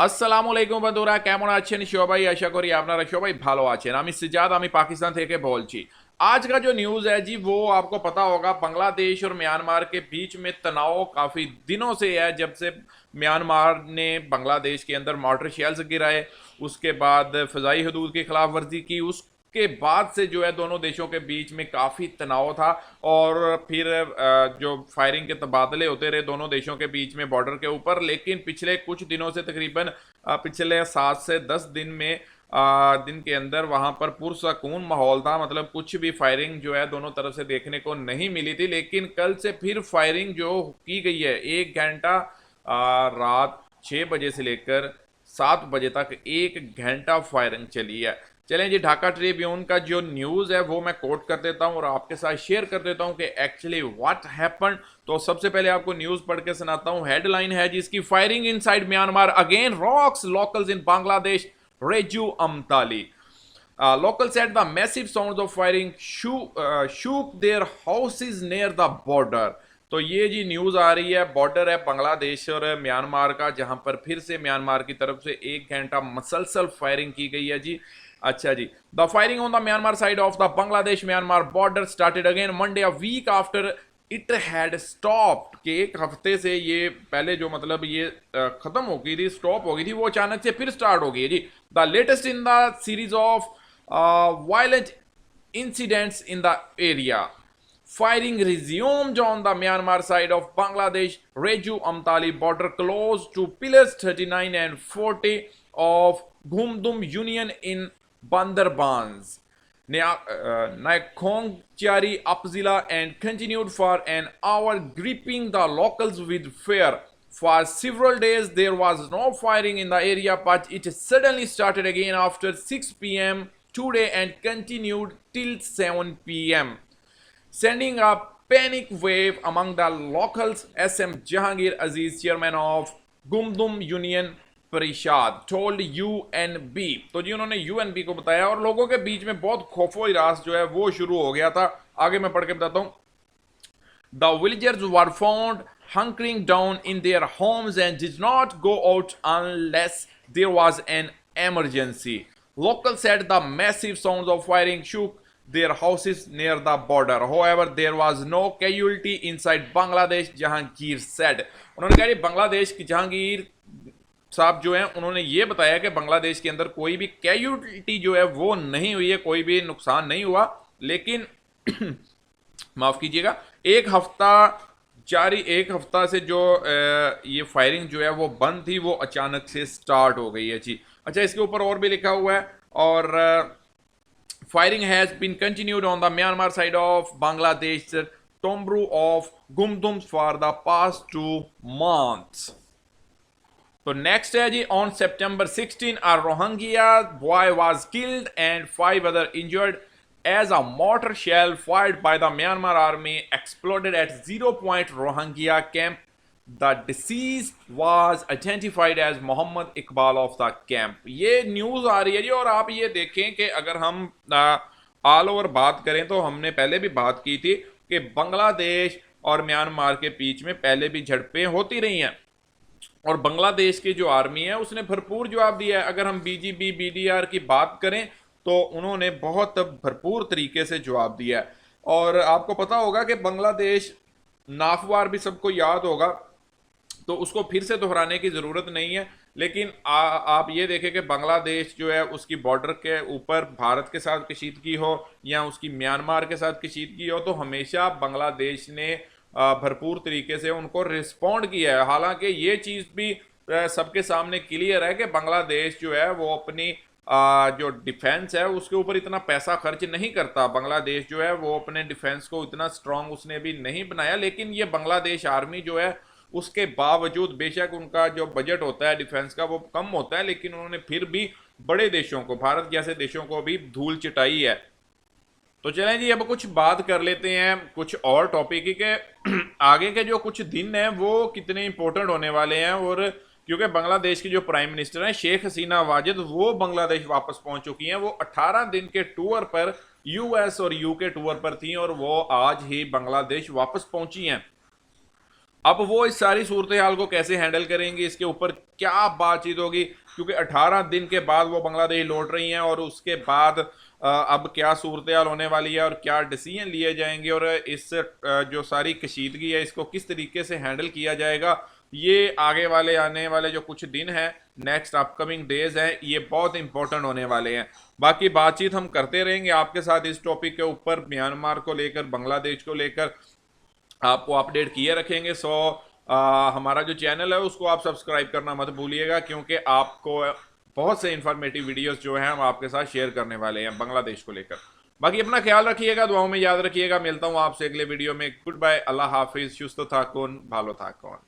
আসসালামু আলাইকুম বন্ধুরা, কেমন আছেন সবাই? আশা করি আপনারা সবাই ভালো আছেন। আমি সিজাদ, আমি पाकिस्तान থেকে বলছি। आज का जो न्यूज़ है जी, वो आपको पता होगा, बांग्लादेश और म्यांमार के बीच में तनाव काफ़ी दिनों से है। जब से म्यांमार ने बांग्लादेश के अंदर मॉर्टर शेल्स गिराए, उसके बाद फ़िज़ाई हदूद की खिलाफ वर्जी की, उसके बाद से जो है दोनों देशों के बीच में काफ़ी तनाव था। और फिर जो फायरिंग के तबादले होते रहे दोनों देशों के बीच में बॉर्डर के ऊपर। लेकिन पिछले कुछ दिनों से, तकरीबन पिछले 7 से 10 दिन में, दिन के अंदर वहां पर पुरसकून माहौल था। मतलब कुछ भी फायरिंग जो है दोनों तरफ से देखने को नहीं मिली थी। लेकिन कल से फिर फायरिंग जो की गई है, 1 घंटा, रात 6 बजे से लेकर 7 बजे तक 1 घंटा फायरिंग चली है। चलें जी, ढाका ट्रिब्यून का जो न्यूज़ है वो मैं कोट कर देता हूं और आपके साथ शेयर कर देता हूं कि एक्चुअली व्हाट हैपन। तो सबसे पहले आपको न्यूज़ पढ़ के सुनाता हूं। हेडलाइन है जिसकी, firing inside Myanmar again rocks locals in Bangladesh, Reju Amtali. Local said the massive sounds of firing shook their houses near the border। तो ये जी न्यूज़ आ रही है, बॉर्डर है बांग्लादेश और म्यांमार का, जहां पर फिर से म्यांमार की तरफ से 1 घंटा मसलसल फायरिंग की गई है जी। अच्छा जी, the firing on the Myanmar side of the Bangladesh Myanmar border started again Monday, a week after it had stopped. कि एक हफ्ते से ये पहले जो, मतलब ये खत्म हो गई थी, स्टॉप हो गई थी, वो अचानक से फिर स्टार्ट हो गई है जी। The latest in the series of violent incidents in the area. Firing resumed on the Myanmar side of Bangladesh Reju Amtali border close to pillars 39 and 40 of Ghumdum Union in Bandarbans, Nakhongchari Upzila, and continued for an hour, gripping the locals with fear. For several days there was no firing in the area, but it suddenly started again after 6 p.m. today and continued till 7 p.m., sending a panic wave among the locals. SM Jahangir Aziz, chairman of Gumdum Union परिषद, told UNB। तो जी उन्होंने UNB को बताया और लोगों के बीच में बहुत खौफो हिरास जो है वो शुरू हो गया था। आगे मैं पढ़ के बताता हूँ। The villagers were found hunkering down in their homes and did not go out unless there was an emergency. Locals said the massive sounds of firing shook their houses near the border. However, there was no casualty inside Bangladesh, Jahangir said। उन्होंने कहा कि बांग्लादेश की जहांगीर साहब जो हैं उन्होंने ये बताया कि बांग्लादेश के अंदर कोई भी कैजुअलिटी जो है वो नहीं हुई है, कोई भी नुकसान नहीं हुआ। लेकिन माफ कीजिएगा, एक हफ्ता से जो ये फायरिंग जो है वो बंद थी, वो अचानक से स्टार्ट हो गई है जी। अच्छा, इसके ऊपर और भी लिखा हुआ है, और firing has been continued on the Myanmar side of Bangladesh Tombru of Gumdum for the past 2 months। तो नेक्स्ट है जी, on September 16 a Rohingya boy was killed and 5 other injured as a mortar shell fired by the Myanmar army exploded at 0 Point Rohingya camp। The deceased was identified as Mohammed Iqbal of the camp। ये news आ रही है जी। और आप ये देखें कि अगर हम ऑल ओवर बात करें तो हमने पहले भी बात की थी कि बांग्लादेश और म्यांमार के बीच में पहले भी झड़पें होती रही हैं और बांग्लादेश की जो आर्मी है उसने भरपूर जवाब दिया है। अगर हम BGP BDR की बात करें तो उन्होंने बहुत भरपूर तरीके से जवाब दिया है। और आपको पता होगा कि बांग्लादेश नाफवार भी सबको याद होगा, तो उसको फिर से दोहराने की ज़रूरत नहीं है। लेकिन आप ये देखें कि बांग्लादेश जो है उसकी बॉर्डर के ऊपर भारत के साथ कशीदगी हो या उसकी म्यांमार के साथ कशीदगी हो, तो हमेशा बांग्लादेश ने भरपूर तरीके से उनको रिस्पॉन्ड किया है। हालांकि ये चीज़ भी सबके सामने क्लियर है कि बांग्लादेश जो है वो अपनी जो डिफेंस है उसके ऊपर इतना पैसा खर्च नहीं करता। बांग्लादेश जो है वो अपने डिफेंस को इतना स्ट्रांग उसने भी नहीं बनाया। लेकिन ये बांग्लादेश आर्मी जो है उसके बावजूद, बेशक उनका जो बजट होता है डिफेंस का वो कम होता है, लेकिन उन्होंने फिर भी बड़े देशों को, भारत जैसे देशों को भी धूल चटाई है। तो चलें जी, अब कुछ बात कर लेते हैं कुछ और टॉपिक के आगे के जो कुछ दिन हैं वो कितने इंपॉर्टेंट होने वाले हैं। और क्योंकि बांग्लादेश की जो प्राइम मिनिस्टर हैं शेख हसीना वाजिद, वो बांग्लादेश वापस पहुंच चुकी हैं। वो 18 दिन के टूर पर US और UK टूर पर थी और वो आज ही बांग्लादेश वापस पहुंची हैं। अब वो इस सारी सूरत हाल को कैसे हैंडल करेंगे, इसके ऊपर क्या बातचीत होगी, क्योंकि 18 दिन के बाद वो बांग्लादेश लौट रही हैं और उसके बाद अब क्या सूरत हाल होने वाली है और क्या डिसीजन लिए जाएंगे और इस जो सारी कशीदगी है इसको किस तरीके से हैंडल किया जाएगा, ये आगे वाले आने वाले जो कुछ दिन हैं, नेक्स्ट अपकमिंग डेज हैं, ये बहुत इंपॉर्टेंट होने वाले हैं। बाकी बातचीत हम करते रहेंगे आपके साथ इस टॉपिक के ऊपर, म्यांमार को लेकर, बांग्लादेश को लेकर आपको अपडेट किए रखेंगे। सो हमारा जो चैनल है उसको आप सब्सक्राइब करना मत भूलिएगा, क्योंकि आपको बहुत से इंफॉर्मेटिव वीडियोस जो हैं हम आपके साथ शेयर करने वाले हैं बांग्लादेश को लेकर। बाकी अपना ख्याल रखिएगा, दुआओं में याद रखिएगा। मिलता हूं आपसे अगले वीडियो में। गुड बाय, अल्लाह हाफिज, सुस्त थाकुन, भालो थाकुन।